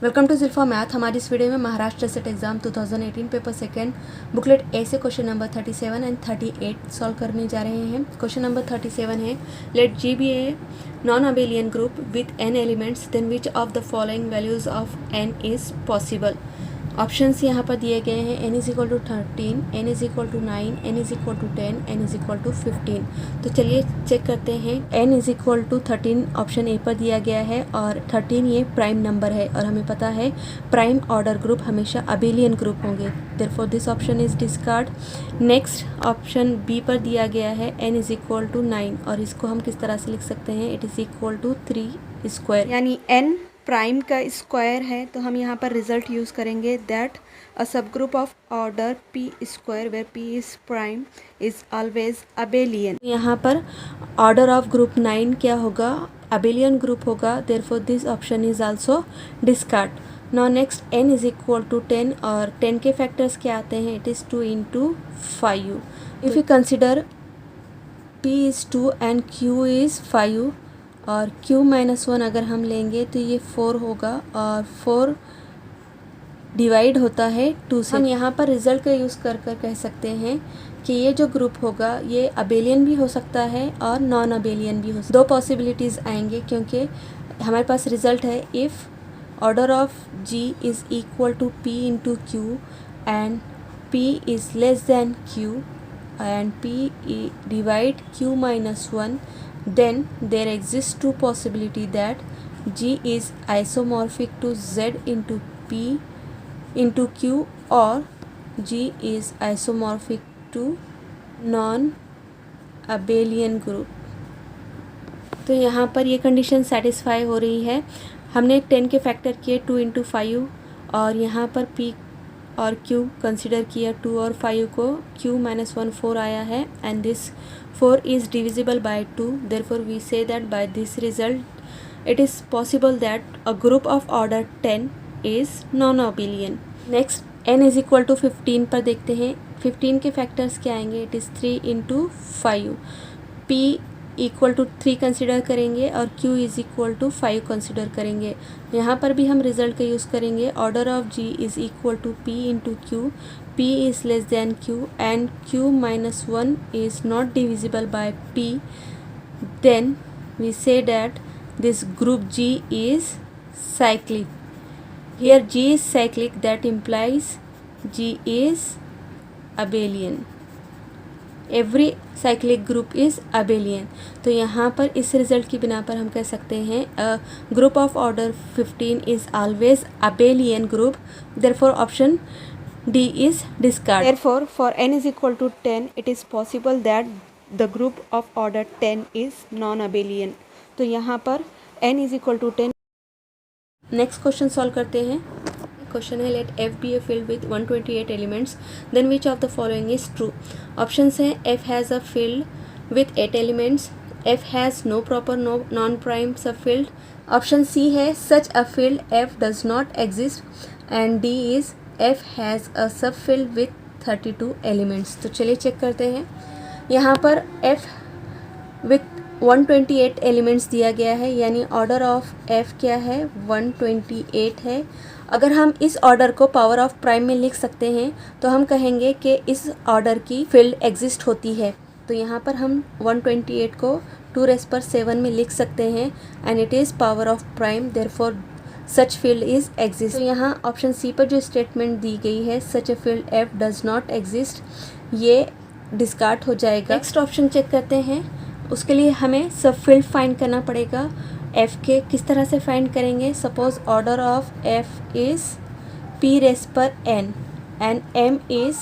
Welcome to जिल्फा math. हमारी इस video में Maharashtra SET exam 2018 paper second booklet A से क्वेश्चन नंबर 37 एंड 38 सॉल्व करने जा रहे हैं। क्वेश्चन नंबर 37 है, let G be a non abelian group with n elements, then which of the following values of n is possible. Options यहाँ पर दिए गए हैं, n is equal to 13, n is equal to 9, n is equal to 10, n is equal to 15। तो चलिए check करते हैं। n is equal to 13 option A पर दिया गया है और 13 ये प्राइम नंबर है और हमें पता है प्राइम ऑर्डर ग्रुप हमेशा अबेलियन ग्रुप होंगे, therefore this option is discard. Next option B पर दिया गया है n इज इक्वल टू 9 और इसको हम किस तरह से लिख सकते हैं, it is equal to 3 square, यानी n प्राइम का स्क्वायर है। तो हम यहाँ पर रिजल्ट यूज़ करेंगे that a subgroup of order p square where p is prime is always abelian. यहाँ पर ऑर्डर ऑफ ग्रुप 9 क्या होगा, अबेलियन ग्रुप होगा, therefore this option is also discard. Now next n is equal to 10 और 10 के factors क्या आते हैं, it is 2 into 5। If you consider p is 2 and q is 5 और q माइनस 1 अगर हम लेंगे तो ये 4 होगा और 4 डिवाइड होता है 2 से। हम यहाँ पर रिजल्ट का यूज़ कर कह सकते हैं कि ये जो ग्रुप होगा ये अबेलियन भी हो सकता है और नॉन अबेलियन भी हो सकता है। दो पॉसिबिलिटीज़ आएंगे क्योंकि हमारे पास रिजल्ट है if order of g is equal to p into q and p is less than q and p divide q minus 1, then there exists two possibility that g is isomorphic to z into p into q or g is isomorphic to non abelian group। तो यहाँ पर ये condition satisfy हो रही है। हमने 10 के factor किए 2 इंटू 5 और यहाँ पर p और q कंसिडर किया 2 और 5 को, q माइनस 1 4 आया है and this 4 is divisible by 2, therefore we say that by this result it is possible that a group of order 10 is non abelian. Next n is equal to 15 पर देखते हैं। 15 के factors क्या आएंगे, it is 3 into 5, p equal to 3 consider करेंगे और q is equal to 5 consider करेंगे। यहाँ पर भी हम रिजल्ट का यूज़ करेंगे, order of g is equal to p into q, p is less than q and q minus 1 is not divisible by p, then we say that this group g is cyclic। Here g is cyclic, that implies g is abelian. Every cyclic group is abelian। तो यहाँ पर इस result की बिना पर हम कह सकते हैं group of order 15 is always abelian group, therefore option D is discarded। Therefore for n is equal to 10 it is possible that the group of order 10 is non-abelian। तो यहाँ पर n is equal to 10। Next question solve करते हैं। Question है, let f be a field with 128 elements, then which of the following is true. Options हैं, f has a field with 8 elements, f has no proper non prime subfield. Option C है, such a field f does not exist and D is f has a subfield with 32 elements. तो चलिए check करते हैं। यहाँ पर f with 128 elements दिया गया है, यानी ऑर्डर ऑफ f क्या है, 128 है। अगर हम इस ऑर्डर को पावर ऑफ प्राइम में लिख सकते हैं तो हम कहेंगे कि इस ऑर्डर की फील्ड एग्जिस्ट होती है। तो यहाँ पर हम 128 को 2⁻7 में लिख सकते हैं and it is power of prime, therefore such field is exist. तो यहाँ ऑप्शन सी पर जो स्टेटमेंट दी गई है, such a field f does not exist, ये डिस्कार्ड हो जाएगा। नेक्स्ट ऑप्शन चेक करते हैं। उसके लिए हमें सब फील्ड फाइंड करना पड़ेगा। f के किस तरह से फाइंड करेंगे, suppose order of f is p⁻n and m is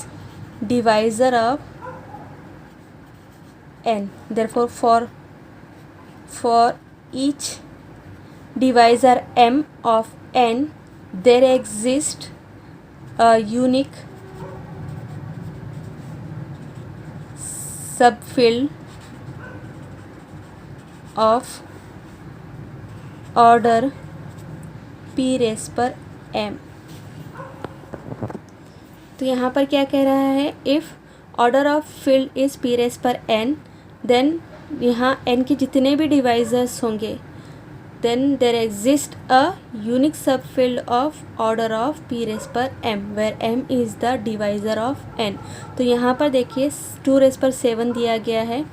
divisor of n, therefore for each divisor m of n there exist a unique subfield of order p⁻m। तो यहाँ पर क्या कह रहा है, if order of field is p⁻n, then यहाँ n के जितने भी डिवाइजर्स होंगे then there exists a unique subfield of order of p raised per m where m is the divisor of n। तो यहाँ पर देखिए 2 raised per 7 दिया गया है,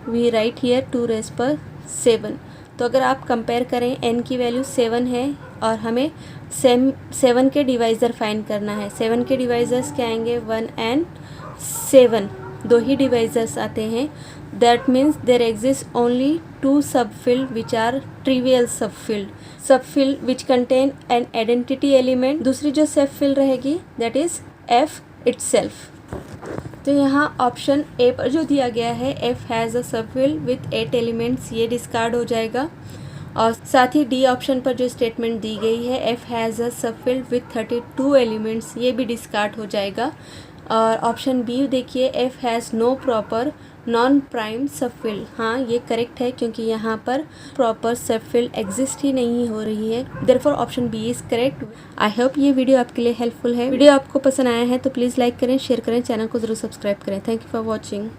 we write here 2 raised per 7। तो अगर आप कंपेयर करें n की वैल्यू 7 है और हमें 7 के डिवाइज़र फाइंड करना है। 7 के डिवाइज़र्स क्या आएंगे, 1 and 7, 2 ही डिवाइज़र्स आते हैं। That means there exist only 2 subfield which are trivial subfield which contain an identity element. दूसरी जो सबफील्ड रहेगी दैट इज़ f इटसेल्फ। तो यहाँ ऑप्शन ए पर जो दिया गया है f has a subfield with 8 elements, ये डिस्कार्ड हो जाएगा। और साथ ही डी ऑप्शन पर जो स्टेटमेंट दी गई है f has a subfield with 32 elements, ये भी डिस्कार्ड हो जाएगा। और ऑप्शन बी देखिए f has no proper non prime subfield, हाँ ये करेक्ट है क्योंकि यहाँ पर प्रॉपर सबफील्ड एग्जिस्ट ही नहीं हो रही है, therefore option B is correct. I hope ये वीडियो आपके लिए हेल्पफुल है। वीडियो आपको पसंद आया है तो प्लीज़ लाइक करें, शेयर करें, चैनल को ज़रूर सब्सक्राइब करें। Thank you for watching.